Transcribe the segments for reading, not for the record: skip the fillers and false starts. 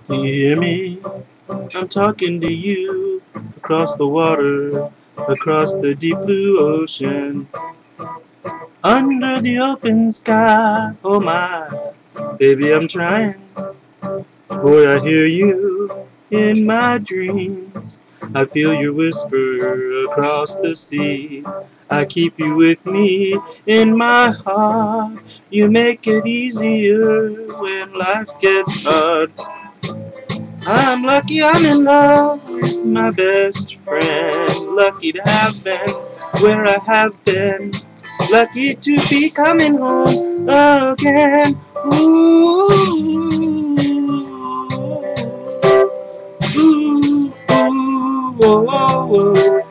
Do you hear me? I'm talking to you across the water, across the deep blue ocean, under the open sky. Oh my, baby, I'm trying. Boy, I hear you in my dreams. I feel your whisper across the sea. I keep you with me in my heart. You make it easier when life gets hard. I'm lucky I'm in love with my best friend. Lucky to have been where I have been. Lucky to be coming home again. Ooh, ooh, ooh, oh, oh.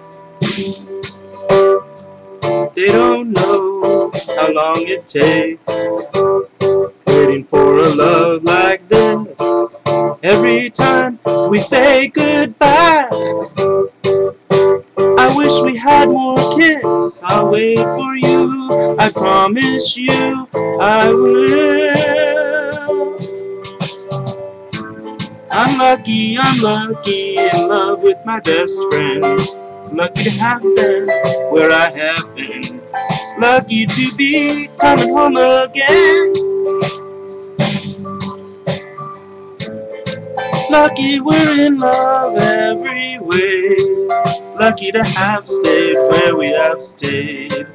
They don't know how long it takes waiting for a love like this. Every time we say goodbye, I wish we had more kiss. I'll wait for you, I promise you I will. I'm lucky in love with my best friend. Lucky to have been where I have been. Lucky to be coming home again. Lucky we're in love every way. Lucky to have stayed where we have stayed.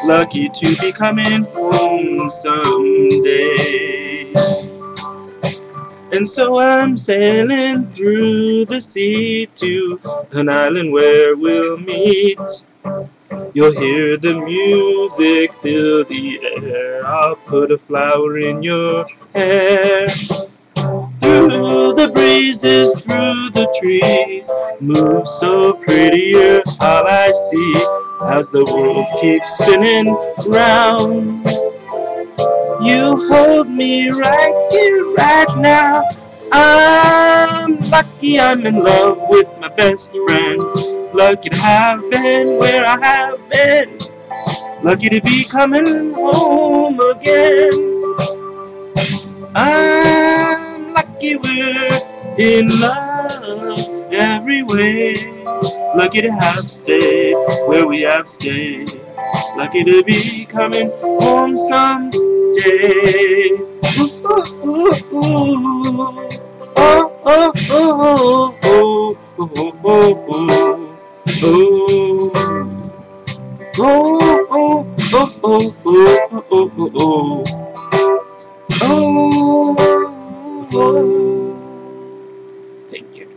Lucky to be coming home someday. And so I'm sailing through the sea to an island where we'll meet. You'll hear the music fill the air. I'll put a flower in your hair. Through the breezes, through the trees, move so prettier all I see as the world keeps spinning round. You hold me right here, right now. I'm lucky I'm in love with my best friend. Lucky to have been where I have been. Lucky to be coming home again. I'm lucky we're in love every way. Lucky to have stayed where we have stayed. Lucky to be coming home someday. Ooh, ooh, ooh, ooh. Oh, oh, oh, oh, oh, oh, oh, oh. Oh, oh, oh, oh, oh, oh, oh, oh. Oh, oh. Thank you.